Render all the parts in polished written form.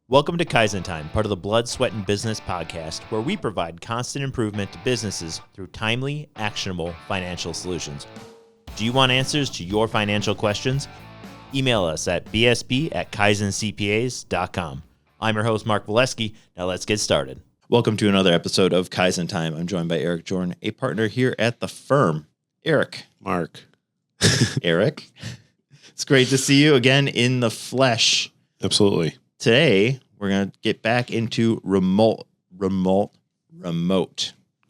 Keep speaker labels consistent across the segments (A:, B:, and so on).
A: Welcome to Kaizen Time, part of the Blood, Sweat, and Business podcast, where we provide constant improvement to businesses through timely, actionable financial solutions. Do you want answers to your financial questions? Email us at bsp@kaizencpas.com. I'm your host, Mark Valesky. Now let's get started. Welcome to another episode of Kaizen Time. I'm joined by Eric Jordan, a partner here at the firm. Eric.
B: Mark.
A: Eric. It's great to see you again in the flesh.
B: Absolutely.
A: Today, we're going to get back into remote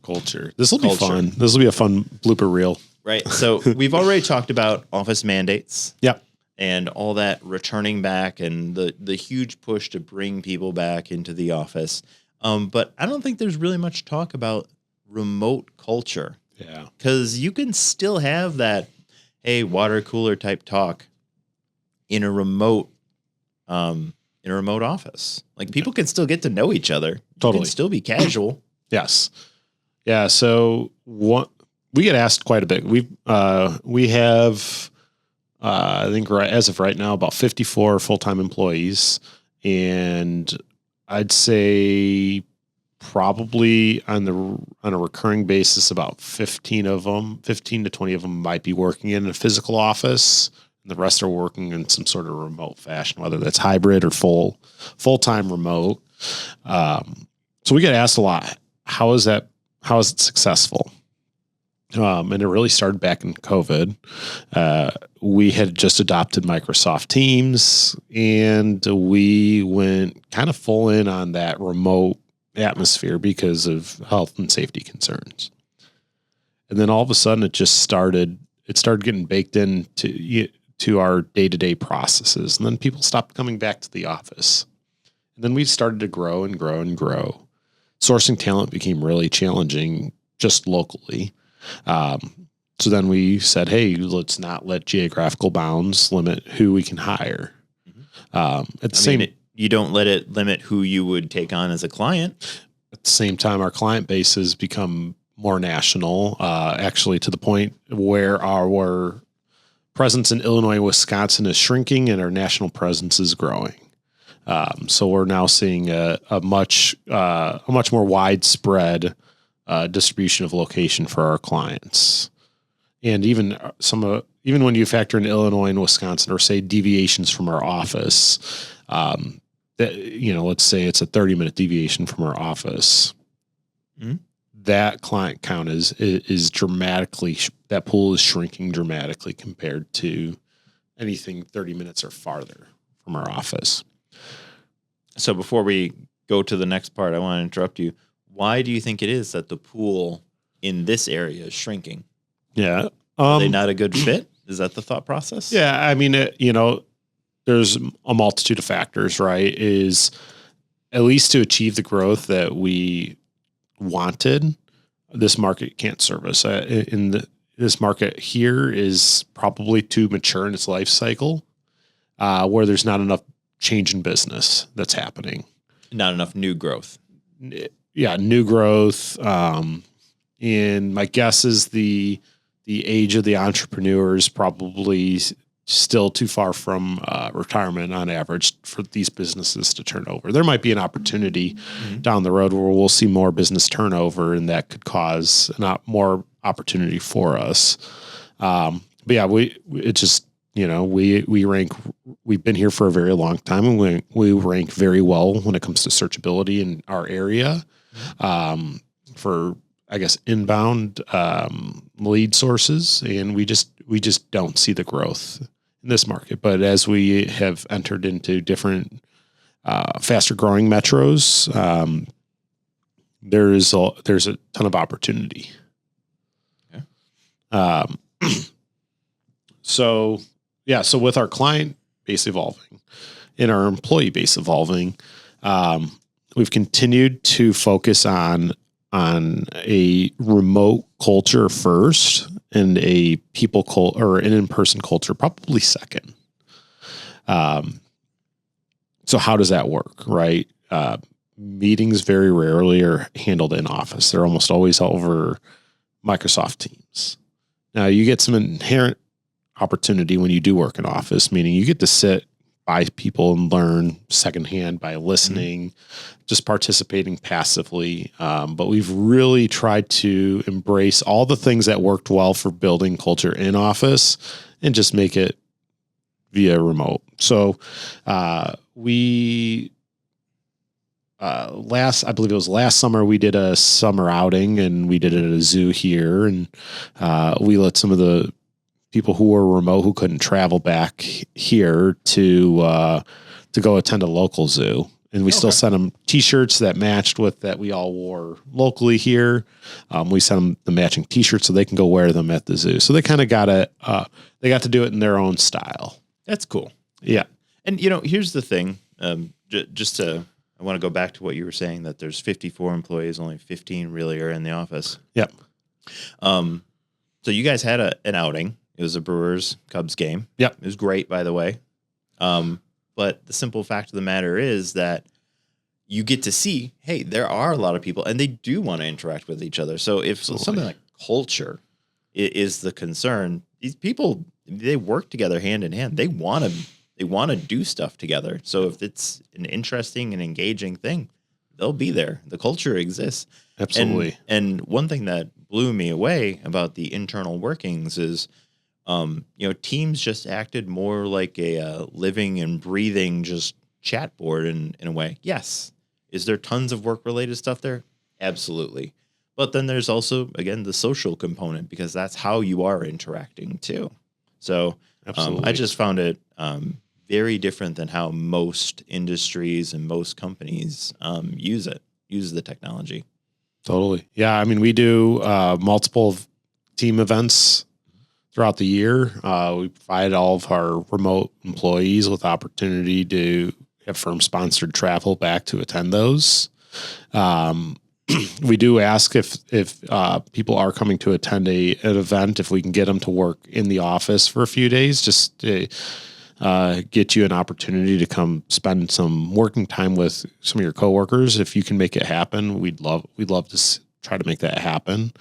B: culture. This will be fun. This will be a fun blooper reel.
A: Right. So we've already talked about office mandates.
B: Yep.
A: And all that returning back and the huge push to bring people back into the office. But I don't think there's really much talk about remote culture.
B: Yeah.
A: Because you can still have that, hey, water cooler type talk in a remote office. Like people can still get to know each other.
B: Totally.
A: It can still be casual.
B: Yes. Yeah. So we get asked quite a bit. We have, I think as of right now, about 54 full-time employees. And I'd say probably on a recurring basis, about 15 to 20 of them might be working in a physical office. And the rest are working in some sort of remote fashion, whether that's hybrid or full-time remote. So we get asked a lot, how is it successful? And it really started back in COVID. We had just adopted Microsoft Teams, and we went kind of full in on that remote atmosphere because of health and safety concerns. And then all of a sudden it started getting baked into our day-to-day processes. And then people stopped coming back to the office. And then we started to grow and grow and grow. Sourcing talent became really challenging just locally. So then we said, hey, let's not let geographical bounds limit who we can hire.
A: You don't let it limit who you would take on as a client.
B: At the same time, our client base has become more national, actually to the point where our presence in Illinois and Wisconsin is shrinking and our national presence is growing. So we're now seeing a much more widespread distribution of location for our clients. And even when you factor in Illinois and Wisconsin, or say deviations from our office, let's say it's a 30-minute deviation from our office. Mm-hmm. That client count is dramatically, that pool is shrinking dramatically compared to anything 30 minutes or farther from our office.
A: So before we go to the next part, I want to interrupt you. Why do you think it is that the pool in this area is shrinking?
B: Yeah.
A: Are they not a good fit? Is that the thought process?
B: Yeah. I mean, there's a multitude of factors, right? Is at least to achieve the growth that we wanted, this market can't service. This market here is probably too mature in its life cycle, where there's not enough change in business that's happening.
A: Not enough new growth.
B: Yeah, new growth. And my guess is the age of the entrepreneur is probably still too far from retirement on average for these businesses to turn over. There might be an opportunity down the road where we'll see more business turnover, and that could cause more opportunity for us. But yeah, we rank, we've been here for a very long time, and we rank very well when it comes to searchability in our area for, I guess, inbound lead sources. And we just don't see the growth in this market. But as we have entered into different faster growing metros, there's a ton of opportunity. Okay. So with our client base evolving and our employee base evolving, we've continued to focus on a remote culture first, and a or an in-person culture probably second. So how does that work, right? Meetings very rarely are handled in office. They're almost always over Microsoft Teams. Now you get some inherent opportunity when you do work in office, meaning you get to sit by people and learn secondhand by listening, just participating passively. But we've really tried to embrace all the things that worked well for building culture in office and just make it via remote. So I believe it was last summer, we did a summer outing and we did it at a zoo here. And we let some of the people who were remote, who couldn't travel back here to go attend a local zoo. And we still sent them T-shirts that matched with that we all wore locally here. We sent them the matching T-shirts so they can go wear them at the zoo. So they kind of got they got to do it in their own style.
A: That's cool.
B: Yeah.
A: And, here's the thing. I want to go back to what you were saying, that there's 54 employees, only 15 really are in the office.
B: Yep.
A: So you guys had an outing. It was a Brewers-Cubs game.
B: Yep.
A: It was great, by the way. But the simple fact of the matter is that you get to see, hey, there are a lot of people, and they do want to interact with each other. So if something like culture is the concern, these people, they work together hand in hand. They want to do stuff together. So if it's an interesting and engaging thing, they'll be there. The culture exists.
B: Absolutely.
A: And one thing that blew me away about the internal workings is, teams just acted more like a living and breathing just chat board in a way. Yes. Is there tons of work-related stuff there? Absolutely. But then there's also, again, the social component, because that's how you are interacting too. So I just found it very different than how most industries and most companies use the technology.
B: Totally. Yeah. I mean, we do multiple team events throughout the year. We provide all of our remote employees with opportunity to have firm-sponsored travel back to attend those. We do ask if people are coming to attend an event, if we can get them to work in the office for a few days, just to get you an opportunity to come spend some working time with some of your coworkers. If you can make it happen, we'd love to try to make that happen.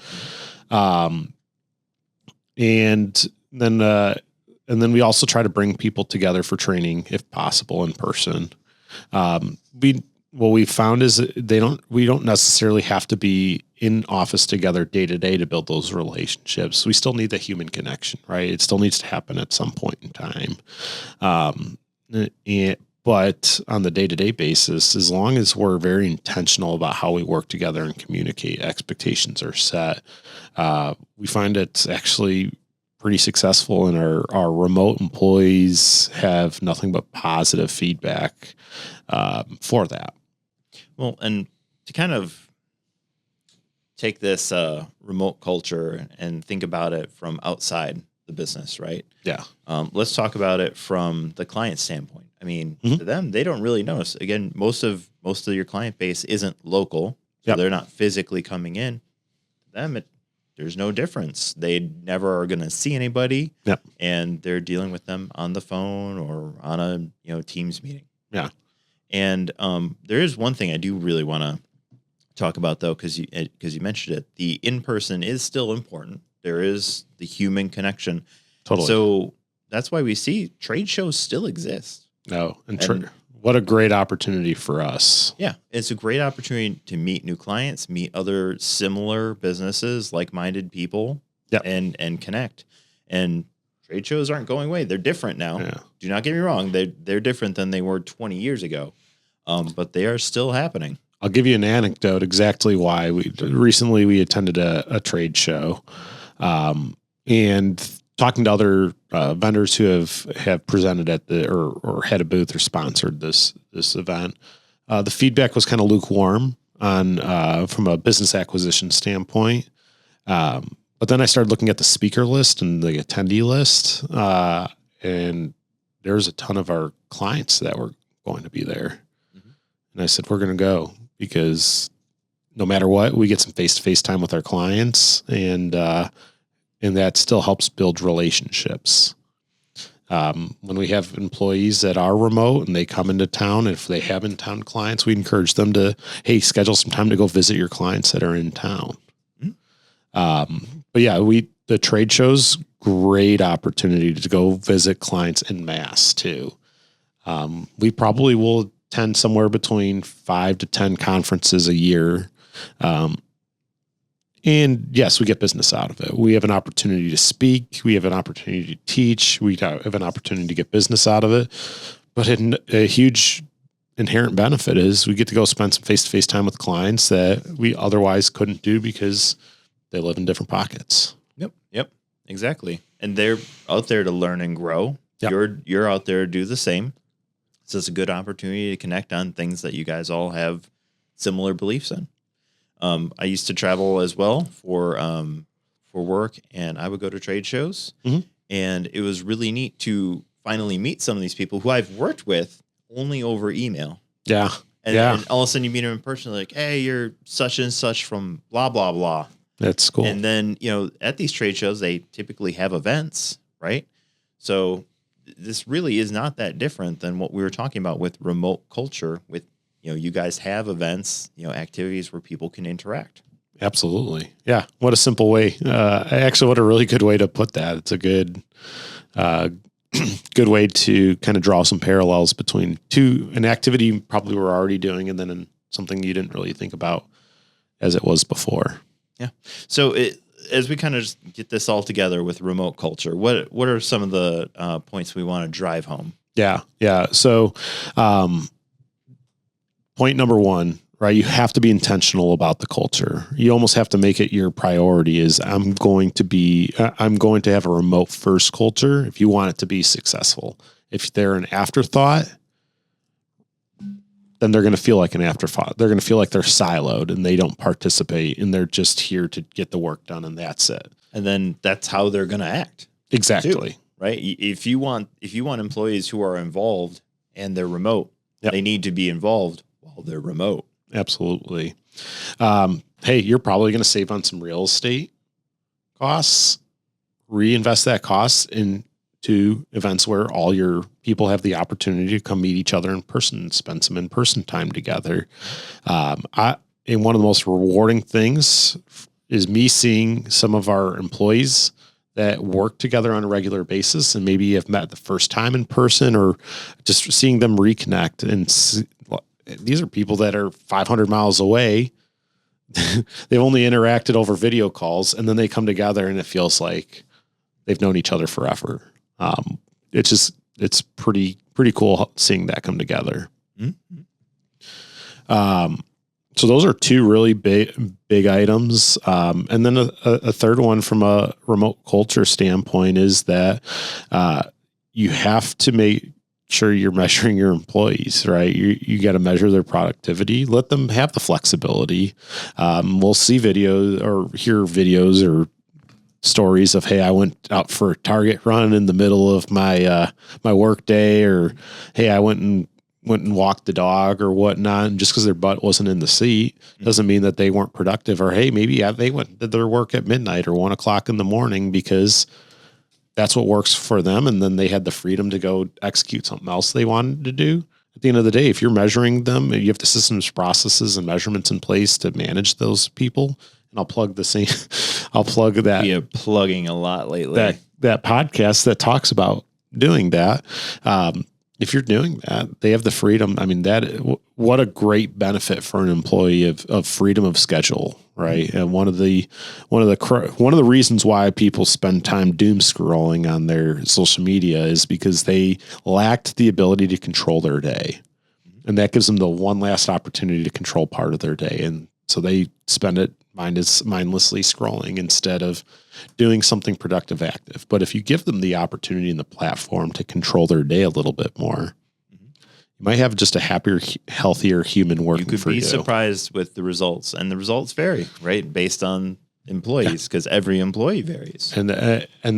B: And then we also try to bring people together for training if possible in person. What we found is we don't necessarily have to be in office together day to day to build those relationships. We still need the human connection, right? It still needs to happen at some point in time. But on the day-to-day basis, as long as we're very intentional about how we work together and communicate, expectations are set. We find it's actually pretty successful, and our remote employees have nothing but positive feedback for that.
A: Well, and to kind of take this remote culture and think about it from outside the business, right?
B: Yeah.
A: Let's talk about it from the client standpoint. I mean, to them, they don't really notice. Again, most of your client base isn't local, so they're not physically coming in. To them, there's no difference. They never are going to see anybody, and they're dealing with them on the phone or on a Teams meeting.
B: Yeah.
A: And there is one thing I do really want to talk about, though, because you mentioned it. The in-person is still important. There is the human connection.
B: Totally.
A: So that's why we see trade shows still exist.
B: No, and what a great opportunity for us.
A: Yeah, it's a great opportunity to meet new clients, meet other similar businesses, like-minded people, and connect. And trade shows aren't going away. They're different now. Yeah. Do not get me wrong. They're different than they were 20 years ago, but they are still happening.
B: I'll give you an anecdote exactly why. Recently we attended a trade show, and talking to other vendors who have presented at or had a booth or sponsored this event, the feedback was kind of lukewarm on from a business acquisition standpoint. But then I started looking at the speaker list and the attendee list, and there's a ton of our clients that were going to be there. Mm-hmm. And I said, we're going to go, because no matter what, we get some face-to-face time with our clients, and that still helps build relationships. When we have employees that are remote and they come into town, if they have in-town clients, we encourage them to, hey, schedule some time to go visit your clients that are in town. Mm-hmm. But yeah, the trade shows, great opportunity to go visit clients en masse too. We probably will attend somewhere between 5 to 10 conferences a year. And yes, we get business out of it. We have an opportunity to speak. We have an opportunity to teach. We have an opportunity to get business out of it. But a huge inherent benefit is we get to go spend some face-to-face time with clients that we otherwise couldn't do because they live in different pockets.
A: Yep, exactly. And they're out there to learn and grow.
B: Yep.
A: You're out there to do the same. So it's a good opportunity to connect on things that you guys all have similar beliefs in. I used to travel as well for work, and I would go to trade shows, and it was really neat to finally meet some of these people who I've worked with only over email.
B: Yeah.
A: And all of a sudden you meet them in person, like, hey, you're such and such from blah, blah, blah.
B: That's cool.
A: And then, at these trade shows, they typically have events, right? So this really is not that different than what we were talking about with remote culture with, you guys have events, activities where people can interact.
B: Absolutely. Yeah. What a simple way. Actually, what a really good way to put that. It's a good way to kind of draw some parallels between an activity you probably were already doing and then something you didn't really think about as it was before.
A: Yeah. So as we kind of just get this all together with remote culture, what are some of the points we want to drive home?
B: Yeah. Yeah. So, point number one, right? You have to be intentional about the culture. You almost have to make it your priority is I'm going to have a remote first culture if you want it to be successful. If they're an afterthought, then they're going to feel like an afterthought. They're going to feel like they're siloed and they don't participate and they're just here to get the work done and that's it.
A: And then that's how they're going to act.
B: Exactly.
A: Too, right. If you want employees who are involved and they're remote, they need to be involved while they're remote.
B: Absolutely. Hey, you're probably going to save on some real estate costs, reinvest that cost into events where all your people have the opportunity to come meet each other in person and spend some in-person time together. And one of the most rewarding things is me seeing some of our employees that work together on a regular basis and maybe have met the first time in person or just seeing them reconnect. And these are people that are 500 miles away. They've only interacted over video calls and then they come together and it feels like they've known each other forever. It's pretty cool seeing that come together.
A: Mm-hmm.
B: So those are two really big items. And then a third one from a remote culture standpoint is that, you have to make sure you're measuring your employees, right? You got to measure their productivity, let them have the flexibility. We'll see videos or hear videos or stories of, hey, I went out for a Target run in the middle of my work day, or hey, I went and walked the dog or whatnot. And just because their butt wasn't in the seat doesn't mean that they weren't productive. Or hey, maybe they did their work at midnight or 1:00 in the morning because that's what works for them. And then they had the freedom to go execute something else they wanted to do. At the end of the day, if you're measuring them, you have the systems, processes, and measurements in place to manage those people. And I'll plug that.
A: Yeah, plugging a lot lately.
B: That podcast that talks about doing that. If you're doing that, they have the freedom. I mean, what a great benefit for an employee of freedom of schedule, right? And one of the reasons why people spend time doom scrolling on their social media is because they lacked the ability to control their day, and that gives them the one last opportunity to control part of their day, and so they spend it mindlessly scrolling instead of doing something productive, active. But if you give them the opportunity and the platform to control their day a little bit more, you might have just a happier, healthier human working for you.
A: You could be surprised with the results, and the results vary, right? Based on employees, because every employee varies.
B: And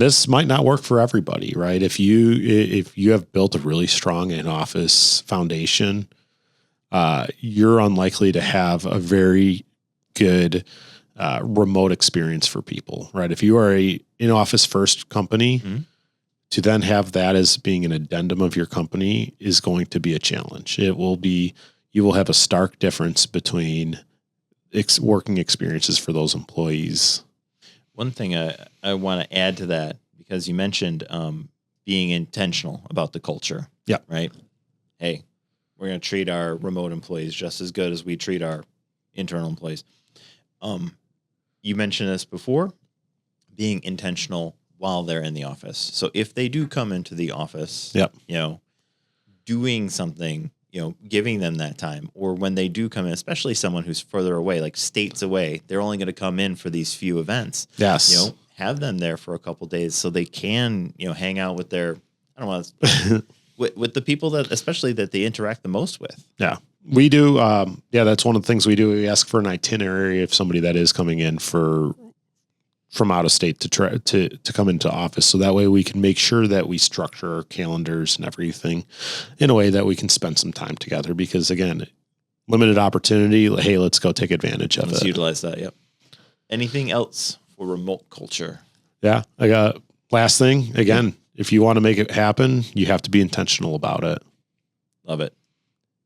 B: this might not work for everybody, right? If you have built a really strong in-office foundation, you're unlikely to have a very good remote experience for people, right? If you are a in-office first company, to then have that as being an addendum of your company is going to be a challenge. You will have a stark difference between working experiences for those employees.
A: One thing I want to add to that, because you mentioned being intentional about the culture.
B: Yeah.
A: Right. hey, we're going to treat our remote employees just as good as we treat our internal employees. You mentioned this before, being intentional while they're in the office. So if they do come into the office, doing something, giving them that time, or when they do come in, especially someone who's further away, like states away, they're only going to come in for these few events.
B: Yes.
A: Have them there for a couple of days so they can, hang out with their, I don't want to, with the people that, especially that they interact the most with.
B: Yeah, we do. That's one of the things we do. We ask for an itinerary of somebody that is coming in from out of state to come into office. So that way we can make sure that we structure our calendars and everything in a way that we can spend some time together, because again, limited opportunity. Hey, let's go take advantage of it.
A: Let's utilize that. Yep. Anything else for remote culture?
B: Yeah. I got last thing again. If you want to make it happen, you have to be intentional about it.
A: Love it.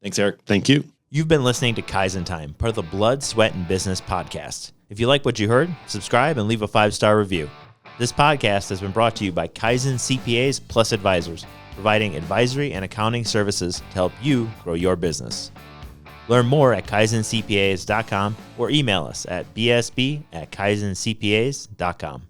A: Thanks, Eric.
B: Thank you.
A: You've been listening to Kaizen Time, part of the Blood, Sweat, and Business podcast. If you like what you heard, subscribe and leave a 5-star review. This podcast has been brought to you by Kaizen CPAs Plus Advisors, providing advisory and accounting services to help you grow your business. Learn more at kaizencpas.com or email us at bsb@kaizencpas.com.